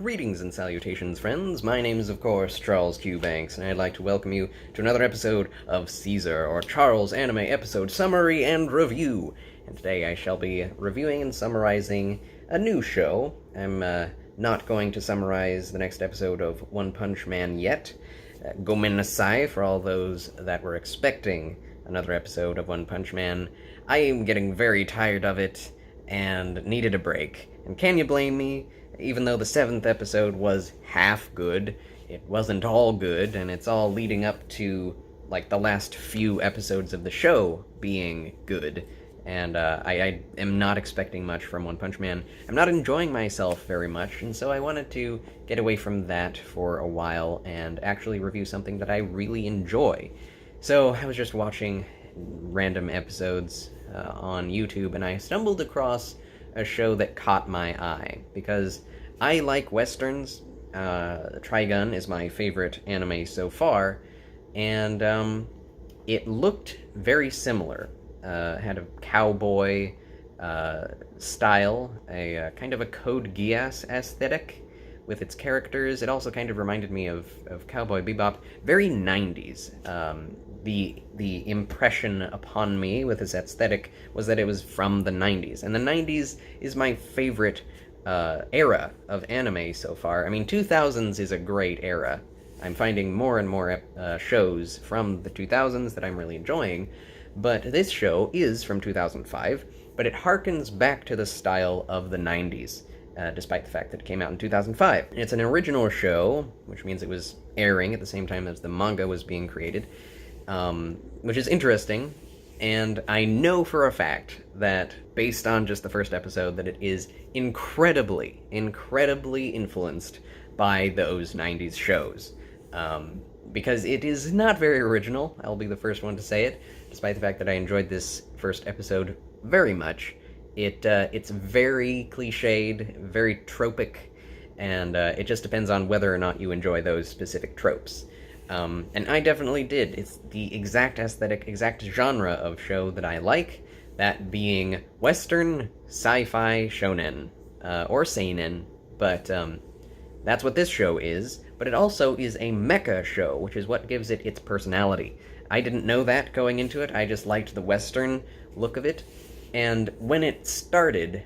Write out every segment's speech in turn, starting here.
Greetings and salutations, friends. My name is, of course, Charles Q. Banks, and I'd like to welcome you to another episode of Caesar, or Charles Anime Episode Summary and Review. And today I shall be reviewing and summarizing a new show. I'm not going to summarize the next episode of One Punch Man yet. Gomen nasai for all those that were expecting another episode of One Punch Man. I am getting very tired of it and needed a break. And can you blame me? Even though the 7th episode was half good, it wasn't all good, and it's all leading up to, like, the last few episodes of the show being good. And I am not expecting much from One Punch Man. I'm not enjoying myself very much, and so I wanted to get away from that for a while and actually review something that I really enjoy. So I was just watching random episodes on YouTube, and I stumbled across a show that caught my eye, because I like westerns. Trigun is my favorite anime so far, and it looked very similar. Had a cowboy style, a kind of a Code Geass aesthetic with its characters. It also kind of reminded me of Cowboy Bebop, very 90s. The impression upon me with its aesthetic was that it was from the 90s, and the 90s is my favorite era of anime so far. I mean, 2000s is a great era. I'm finding more and more shows from the 2000s that I'm really enjoying, but this show is from 2005, but it harkens back to the style of the 90s, despite the fact that it came out in 2005. It's an original show, which means it was airing at the same time as the manga was being created, which is interesting, and I know for a fact that, based on just the first episode, that it is incredibly influenced by those 90s shows. Because it is not very original, I'll be the first one to say it, despite the fact that I enjoyed this first episode very much. It's very cliched, very tropic, and it just depends on whether or not you enjoy those specific tropes. And I definitely did. It's the exact aesthetic, exact genre of show that I like, that being Western, sci-fi, shonen, or seinen, but that's what this show is, but it also is a mecha show, which is what gives it its personality. I didn't know that going into it, I just liked the Western look of it, and when it started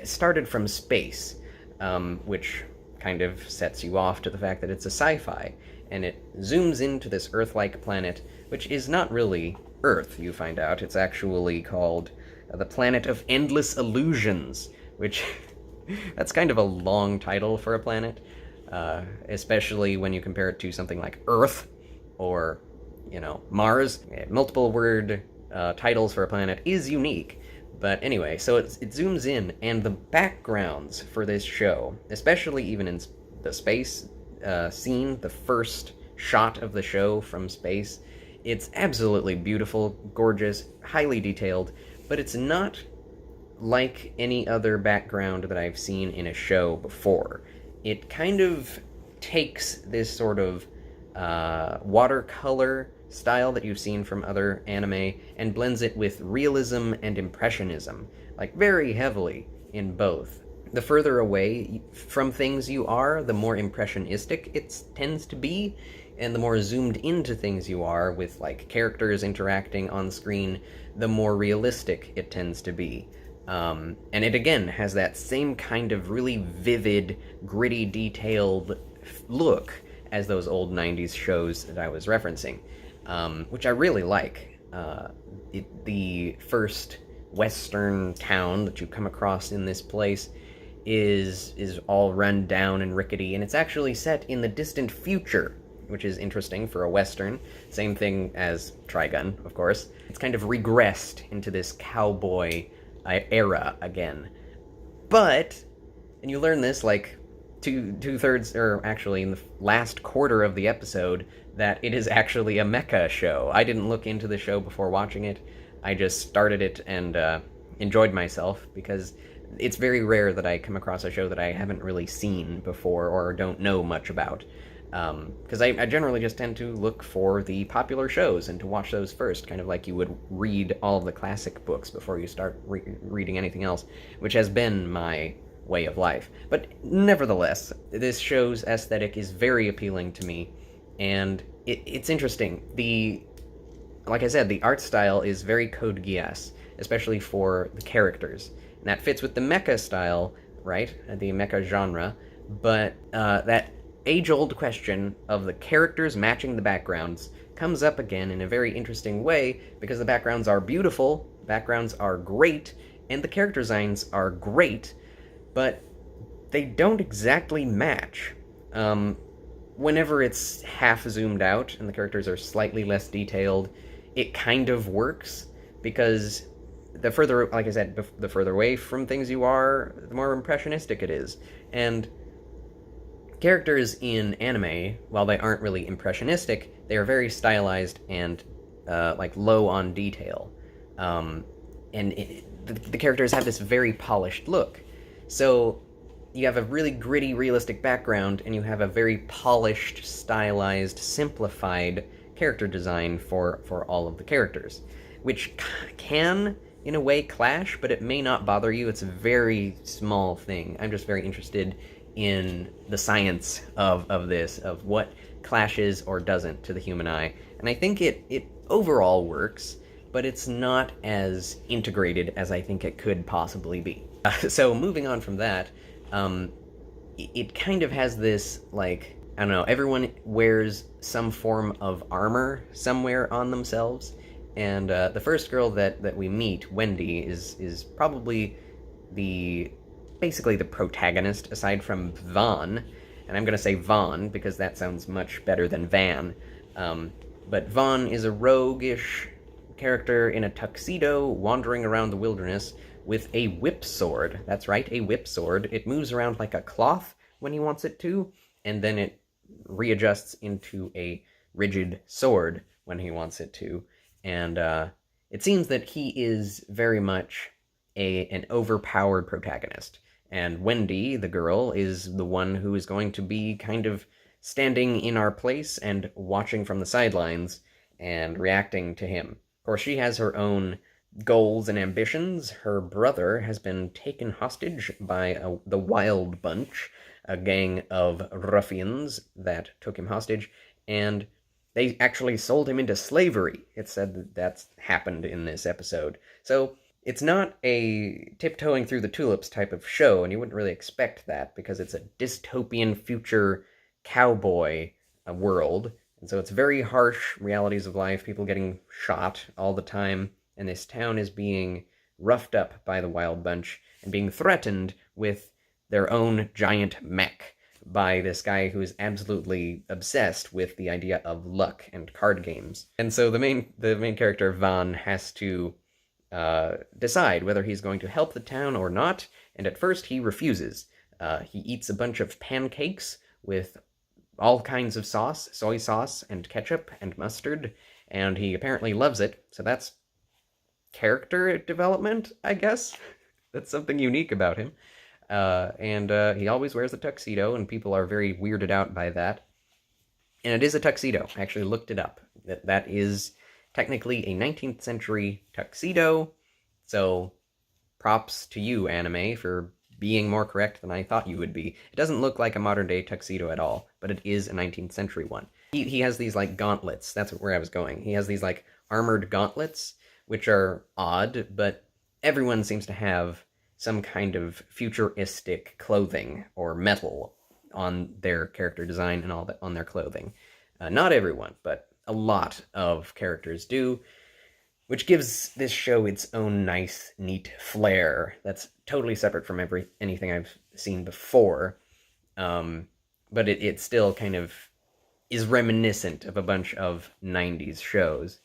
started from space, which kind of sets you off to the fact that it's a sci-fi, and it zooms into this Earth-like planet, which is not really Earth, you find out. It's actually called the Planet of Endless Illusions, which that's kind of a long title for a planet, especially when you compare it to something like Earth or, Mars. Multiple word titles for a planet is unique. But anyway, so it zooms in, and the backgrounds for this show, especially even in the space scene, the first shot of the show from space, it's absolutely beautiful, gorgeous, highly detailed, but it's not like any other background that I've seen in a show before. It kind of takes this sort of watercolor style that you've seen from other anime and blends it with realism and impressionism, like very heavily in both. The further away from things you are, the more impressionistic it tends to be, and the more zoomed into things you are, with like characters interacting on screen, the more realistic it tends to be. And it again has that same kind of really vivid, gritty, detailed look as those old 90s shows that I was referencing, which I really like. The first western town that you come across in this place is all run down and rickety, and it's actually set in the distant future, which is interesting for a western. Same thing as Trigun, of course. It's kind of regressed into this cowboy era again. But, and you learn this like two-thirds, or actually in the last quarter of the episode, that it is actually a mecha show. I didn't look into the show before watching it. I just started it and enjoyed myself, because it's very rare that I come across a show that I haven't really seen before or don't know much about. Because I generally just tend to look for the popular shows and to watch those first, kind of like you would read all of the classic books before you start reading anything else, which has been my way of life. But nevertheless, this show's aesthetic is very appealing to me, and it's interesting. Like I said, the art style is very Code Geass, especially for the characters. And that fits with the mecha style, right? The mecha genre. But that age-old question of the characters matching the backgrounds comes up again in a very interesting way, because the backgrounds are beautiful, backgrounds are great, and the character designs are great, but they don't exactly match. Whenever it's half zoomed out and the characters are slightly less detailed, it kind of works, because the further, like I said, the further away from things you are, the more impressionistic it is. And characters in anime, while they aren't really impressionistic, they are very stylized and like low on detail. The characters have this very polished look. So you have a really gritty, realistic background, and you have a very polished, stylized, simplified character design for all of the characters, which can, in a way, clash, but it may not bother you. It's a very small thing. I'm just very interested in the science of this, of what clashes or doesn't to the human eye. And I think it overall works, but it's not as integrated as I think it could possibly be. So moving on from that, it kind of has this, like, I don't know, everyone wears some form of armor somewhere on themselves, and the first girl that we meet, Wendy, is probably basically the protagonist, aside from Vaughn, and I'm gonna say Vaughn because that sounds much better than Van. But Vaughn is a roguish character in a tuxedo wandering around the wilderness with a whip sword. That's right, a whip sword. It moves around like a cloth when he wants it to, and then it readjusts into a rigid sword when he wants it to. And it seems that he is very much an overpowered protagonist. And Wendy, the girl, is the one who is going to be kind of standing in our place and watching from the sidelines and reacting to him. Of course, she has her own goals and ambitions. Her brother has been taken hostage by the Wild Bunch, a gang of ruffians that took him hostage, and they actually sold him into slavery. It's said that that's happened in this episode. So it's not a tiptoeing through the tulips type of show, and you wouldn't really expect that, because it's a dystopian future cowboy world, and so it's very harsh realities of life, people getting shot all the time, and this town is being roughed up by the Wild Bunch and being threatened with their own giant mech by this guy who is absolutely obsessed with the idea of luck and card games. And so the main character, Van, has to decide whether he's going to help the town or not, and at first he refuses. He eats a bunch of pancakes with all kinds of sauce, soy sauce and ketchup and mustard, and he apparently loves it, so that's character development, I guess. That's something unique about him. And he always wears a tuxedo, and people are very weirded out by that. And it is a tuxedo. I actually looked it up. That is technically a 19th century tuxedo, so props to you, anime, for being more correct than I thought you would be. It doesn't look like a modern-day tuxedo at all, but it is a 19th century one. He has these, like, gauntlets. That's where I was going. He has these, like, armored gauntlets, which are odd, but everyone seems to have some kind of futuristic clothing or metal on their character design and all that on their clothing. Not everyone, but a lot of characters do, which gives this show its own nice, neat flair that's totally separate from anything I've seen before. But it still kind of is reminiscent of a bunch of 90s shows.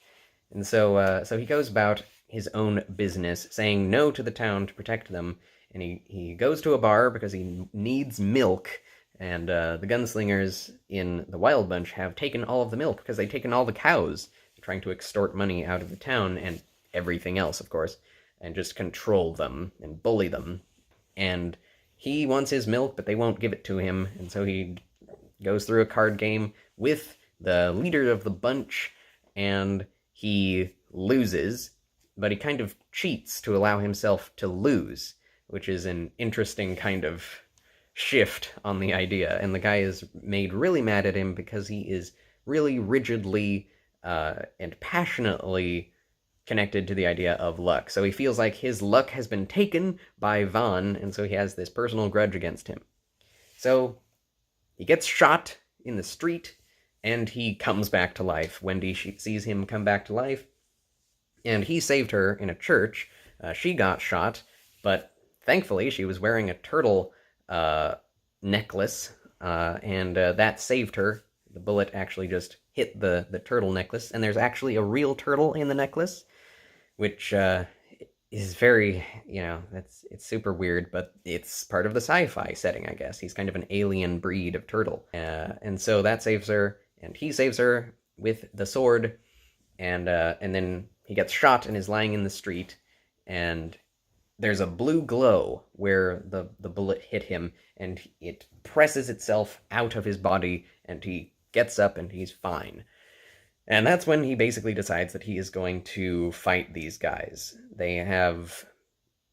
And so he goes about his own business, saying no to the town to protect them, and he goes to a bar because he needs milk, and the gunslingers in the Wild Bunch have taken all of the milk because they've taken all the cows. They're trying to extort money out of the town, and everything else, of course, and just control them and bully them. And he wants his milk, but they won't give it to him, and so he goes through a card game with the leader of the bunch, and he loses, but he kind of cheats to allow himself to lose. which is an interesting kind of shift on the idea. And the guy is made really mad at him because he is really rigidly and passionately connected to the idea of luck. So he feels like his luck has been taken by Vaughn, and so he has this personal grudge against him. So he gets shot in the street, and he comes back to life. Wendy sees him come back to life, and he saved her in a church. She got shot, but thankfully she was wearing a turtle necklace, and that saved her. The bullet actually just hit the turtle necklace, and there's actually a real turtle in the necklace, which is very, it's super weird, but it's part of the sci-fi setting, I guess. He's kind of an alien breed of turtle. And so that saves her, and he saves her with the sword, and then he gets shot and is lying in the street, and there's a blue glow where the bullet hit him, and it presses itself out of his body, and he gets up and he's fine. And that's when he basically decides that he is going to fight these guys. They have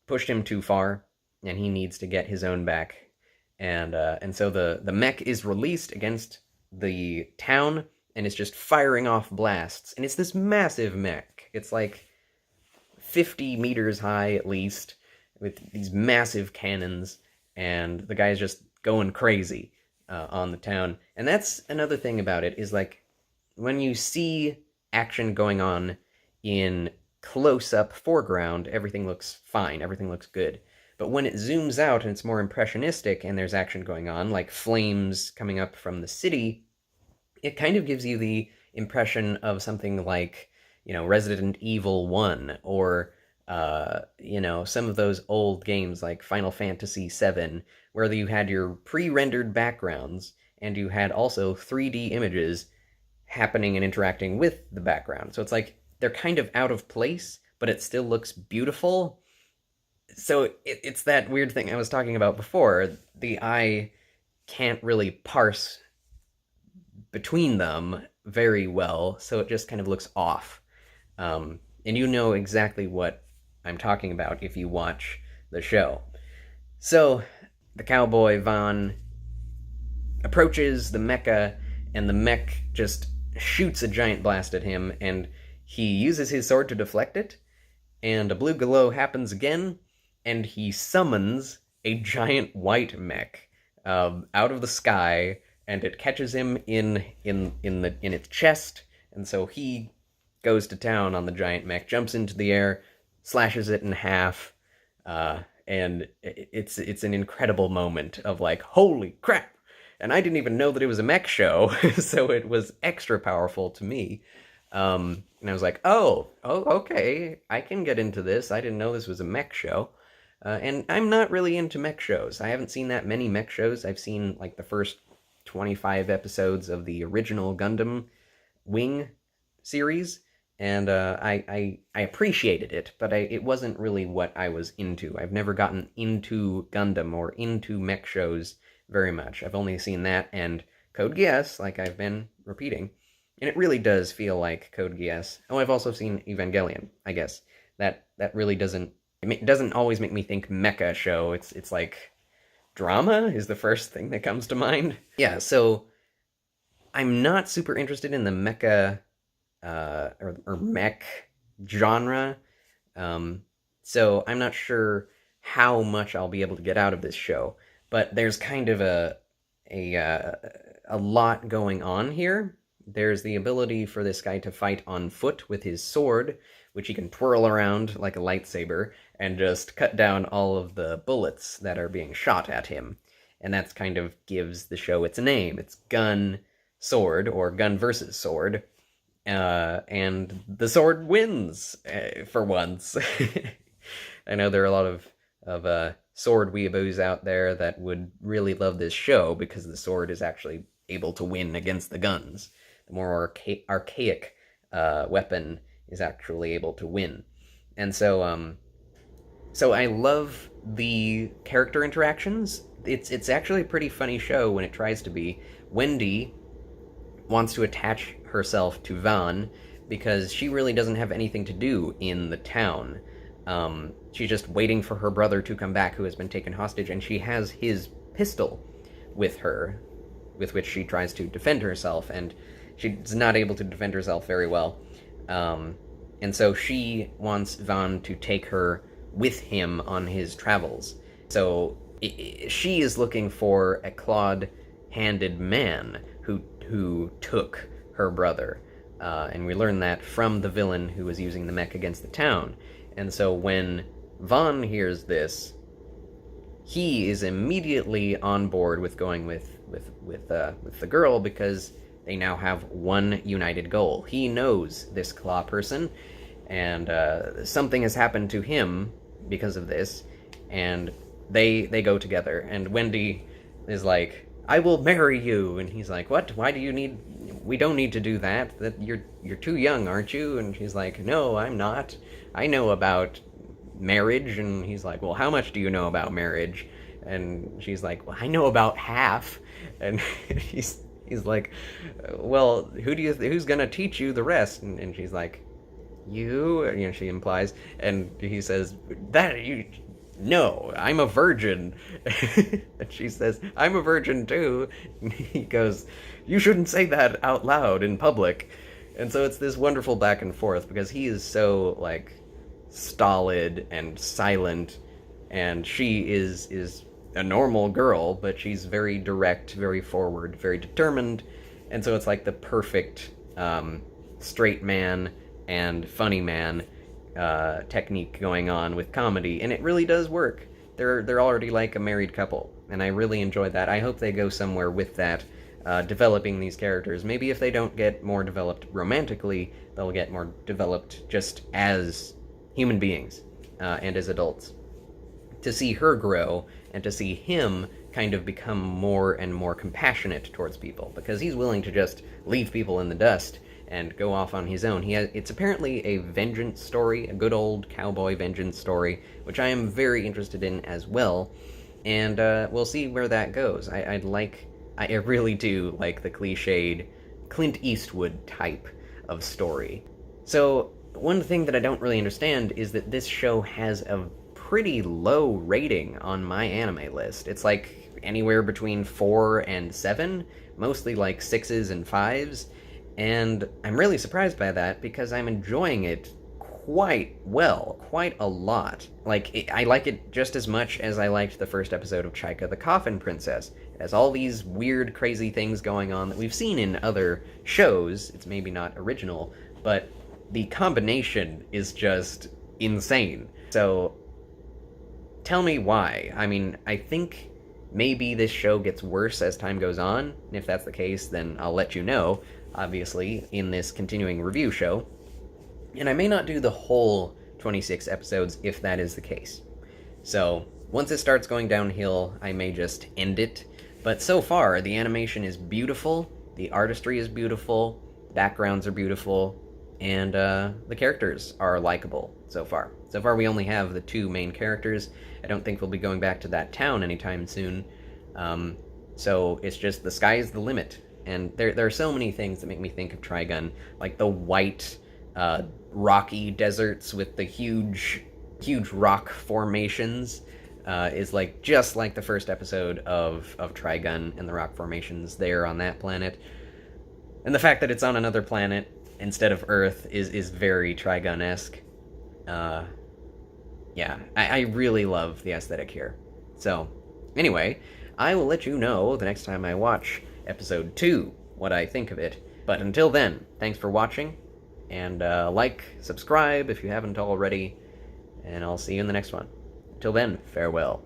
pushed him too far, and he needs to get his own back. And so the mech is released against the town, and it's just firing off blasts. And it's this massive mech. It's like 50 meters high at least, with these massive cannons, and the guy's just going crazy on the town. And that's another thing about it, is like, when you see action going on in close-up foreground, everything looks fine, everything looks good. But when it zooms out and it's more impressionistic and there's action going on, like flames coming up from the city, it kind of gives you the impression of something like, Resident Evil 1, or, some of those old games like Final Fantasy VII, where you had your pre-rendered backgrounds, and you had also 3D images happening and interacting with the background. So it's like they're kind of out of place, but it still looks beautiful. So it's that weird thing I was talking about before. The eye can't really parse between them very well, so it just kind of looks off. And you know exactly what I'm talking about if you watch the show. So the cowboy Vaughn approaches the mecha, and the mech just shoots a giant blast at him, and he uses his sword to deflect it, and a blue glow happens again, and he summons a giant white mech out of the sky, and it catches him in its chest, and so he goes to town on the giant mech, jumps into the air, slashes it in half, and it's an incredible moment of like, holy crap! And I didn't even know that it was a mech show, so it was extra powerful to me. And I was like, oh, okay, I can get into this. I didn't know this was a mech show. And I'm not really into mech shows. I haven't seen that many mech shows. I've seen like the first 25 episodes of the original Gundam Wing series, and I appreciated it, but it wasn't really what I was into. I've never gotten into Gundam or into mech shows very much. I've only seen that and Code Geass, like I've been repeating, and it really does feel like Code Geass. Oh, I've also seen Evangelion, I guess. That really doesn't always make me think mecha show. It's like drama is the first thing that comes to mind. Yeah, so I'm not super interested in the mecha or mech genre. So I'm not sure how much I'll be able to get out of this show. But there's kind of a lot going on here. There's the ability for this guy to fight on foot with his sword, which he can twirl around like a lightsaber and just cut down all of the bullets that are being shot at him. And that's kind of gives the show its name. It's gun, sword, or gun versus sword. And the sword wins, for once. I know there are a lot of sword weeaboos out there that would really love this show because the sword is actually able to win against the guns. The more archaic weapon is actually able to win. And so I love the character interactions. It's actually a pretty funny show when it tries to be. Wendy wants to attach herself to Vaughn because she really doesn't have anything to do in the town. She's just waiting for her brother to come back, who has been taken hostage, and she has his pistol with her, with which she tries to defend herself, and she's not able to defend herself very well. And so she wants Van to take her with him on his travels. So she is looking for a clawed-handed man who took her brother. And we learn that from the villain who was using the mech against the town. And so when Vaughn hears this, he is immediately on board with going with the girl, because they now have one united goal. He knows this claw person, and something has happened to him because of this, and they go together. And Wendy is like, "I will marry you," and he's like, "What? Why do you need? We don't need to do that. That you're too young, aren't you?" And she's like, "No, I'm not. I know about marriage." And he's like, "Well, how much do you know about marriage?" And she's like, "Well, I know about half." And he's like, "Well, who's gonna teach you the rest?" And she's like, "You," she implies, and he says, "That you." "No, I'm a virgin." And she says, "I'm a virgin too." And he goes, "You shouldn't say that out loud in public." And so it's this wonderful back and forth, because he is so, like, stolid and silent, and she is a normal girl, but she's very direct, very forward, very determined. And so it's like the perfect straight man and funny man technique going on with comedy, and it really does work. They're already like a married couple, and I really enjoyed that. I hope they go somewhere with that, developing these characters. Maybe if they don't get more developed romantically, they'll get more developed just as human beings and as adults. To see her grow, and to see him kind of become more and more compassionate towards people, because he's willing to just leave people in the dust and go off on his own. It's apparently a vengeance story, a good old cowboy vengeance story, which I am very interested in as well, and we'll see where that goes. I really do like the cliched Clint Eastwood type of story. So, one thing that I don't really understand is that this show has a pretty low rating on my anime list. It's like anywhere between 4 and 7, mostly like 6s and 5s, and I'm really surprised by that, because I'm enjoying it quite well, quite a lot. Like, I like it just as much as I liked the first episode of Chaika the Coffin Princess. It has all these weird, crazy things going on that we've seen in other shows. It's maybe not original, but the combination is just insane. So, tell me why. I mean, I think maybe this show gets worse as time goes on, and if that's the case, then I'll let you know, obviously, in this continuing review show. And I may not do the whole 26 episodes if that is the case. So, once it starts going downhill, I may just end it. But so far, the animation is beautiful, the artistry is beautiful, backgrounds are beautiful, and the characters are likable so far. So far, we only have the 2 main characters. I don't think we'll be going back to that town anytime soon. So it's just the sky is the limit. And there are so many things that make me think of Trigun, like the white, rocky deserts with the huge rock formations. Is like just like the first episode of Trigun and the rock formations there on that planet. And the fact that it's on another planet instead of Earth is very Trigun-esque. Yeah, I really love the aesthetic here. So, anyway, I will let you know the next time I watch episode 2 what I think of it. But until then, thanks for watching, and like, subscribe if you haven't already, and I'll see you in the next one. Till then, farewell.